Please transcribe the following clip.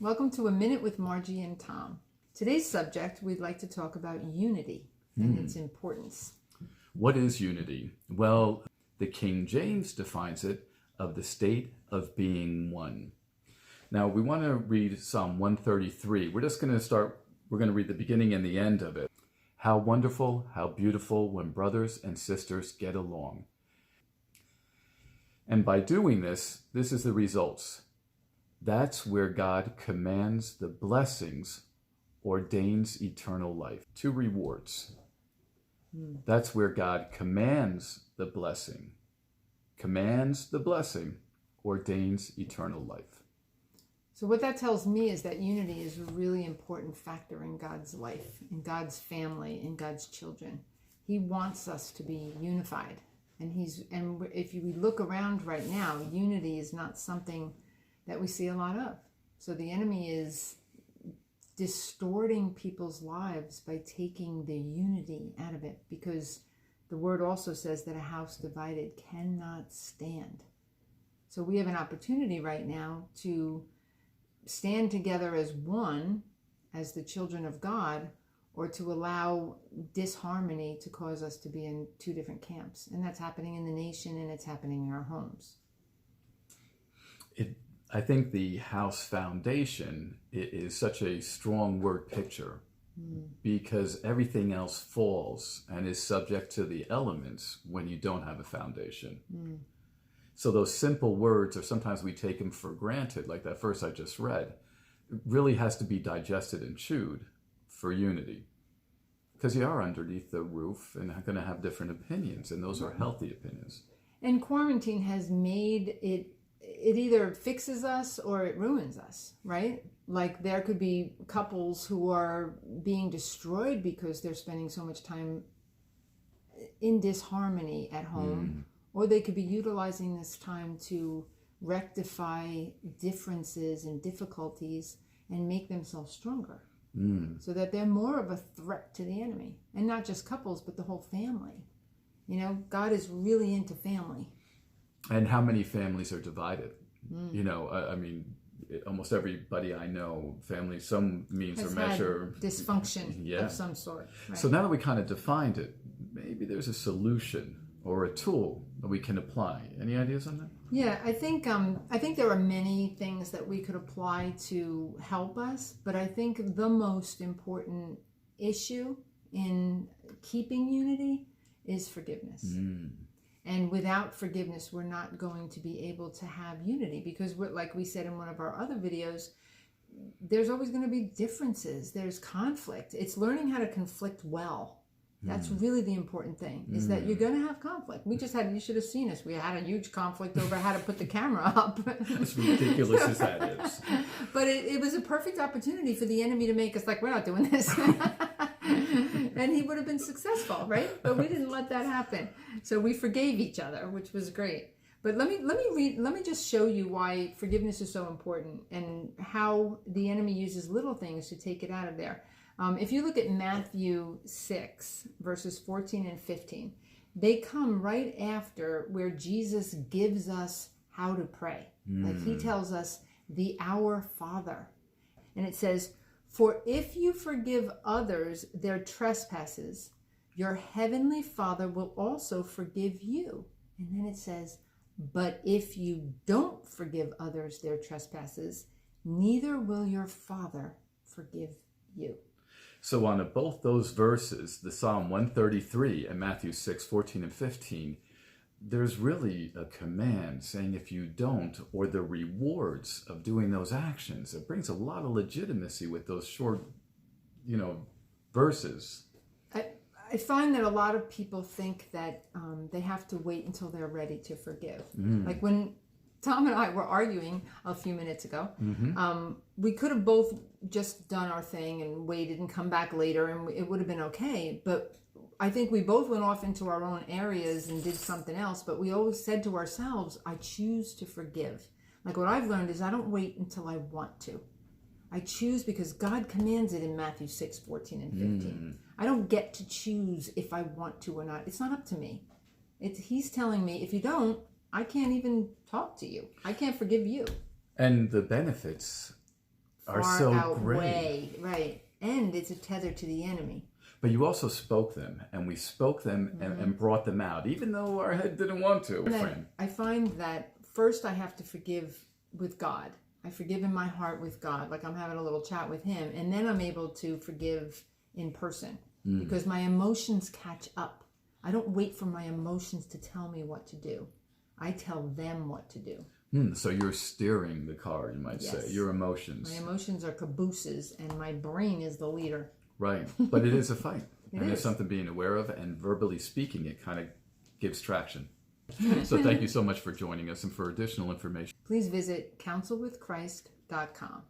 Welcome to A Minute with Margie and Tom. Today's subject, we'd like to talk about unity and its importance. What is unity? Well, the King James defines it of the state of being one. Now, we want to read Psalm 133. We're going to read the beginning and the end of it. How wonderful, how beautiful when brothers and sisters get along. And by doing this is the results. That's where God commands the blessings, ordains eternal life. Two rewards. That's where God commands the blessing, ordains eternal life. So what that tells me is that unity is a really important factor in God's life, in God's family, in God's children. He wants us to be unified. And if we look around right now, unity is not something that we see a lot of. So the enemy is distorting people's lives by taking the unity out of it, because the word also says that a house divided cannot stand. So we have an opportunity right now to stand together as one, as the children of God, or to allow disharmony to cause us to be in two different camps. And that's happening in the nation, and it's happening in our homes. I think the house foundation is such a strong word picture because everything else falls and is subject to the elements when you don't have a foundation. So those simple words, or sometimes we take them for granted, like that verse I just read, really has to be digested and chewed for unity. Because you are underneath the roof and going to have different opinions, and those are healthy opinions. And quarantine has made it either fixes us or it ruins us, right? Like there could be couples who are being destroyed because they're spending so much time in disharmony at home, or they could be utilizing this time to rectify differences and difficulties and make themselves stronger, so that they're more of a threat to the enemy. And not just couples, but the whole family. You know, God is really into family. And how many families are divided? You know, I mean, almost everybody I know, family, some means or measure. Dysfunction of some sort. Right? So now that we kind of defined it, maybe there's a solution or a tool that we can apply. Any ideas on that? Yeah, I think there are many things that we could apply to help us, but I think the most important issue in keeping unity is forgiveness. And without forgiveness, we're not going to be able to have unity, because like we said in one of our other videos, there's always going to be differences. There's conflict. It's learning how to conflict well. That's really the important thing, is that you're going to have conflict. You should have seen us. We had a huge conflict over how to put the camera up. As ridiculous as that is. But it was a perfect opportunity for the enemy to make us like, we're not doing this. And he would have been successful, right? But we didn't let that happen. So we forgave each other, which was great. But let me just show you why forgiveness is so important and how the enemy uses little things to take it out of there. If you look at Matthew 6, verses 14 and 15, they come right after where Jesus gives us how to pray. Like he tells us the Our Father. And it says, "For if you forgive others their trespasses, your heavenly Father will also forgive you." And then it says, "But if you don't forgive others their trespasses, neither will your Father forgive you." So on both those verses, the Psalm 133 and Matthew 6, 14 and 15, there's really a command saying if you don't, or the rewards of doing those actions. It brings a lot of legitimacy with those short, verses. I find that a lot of people think that they have to wait until they're ready to forgive. Like when Tom and I were arguing a few minutes ago, we could have both just done our thing and waited and come back later, and it would have been okay. But I think we both went off into our own areas and did something else. But we always said to ourselves, I choose to forgive. Like what I've learned is I don't wait until I want to. I choose because God commands it in Matthew 6, 14 and 15. I don't get to choose if I want to or not. It's not up to me. He's telling me, if you don't, I can't even talk to you. I can't forgive you. And the benefits are far so outweigh, great. right? And it's a tether to the enemy. But you also spoke them, and we spoke them and brought them out, even though our head didn't want to. And I find that first I have to forgive with God. I forgive in my heart with God, like I'm having a little chat with him, and then I'm able to forgive in person because my emotions catch up. I don't wait for my emotions to tell me what to do. I tell them what to do. So you're steering the car, you might say, your emotions. My emotions are cabooses, and my brain is the leader. Right, but it is a fight. And is. there's something being aware of, and verbally speaking, it kind of gives traction. So thank you so much for joining us, and for additional information, Please visit counselwithchrist.com.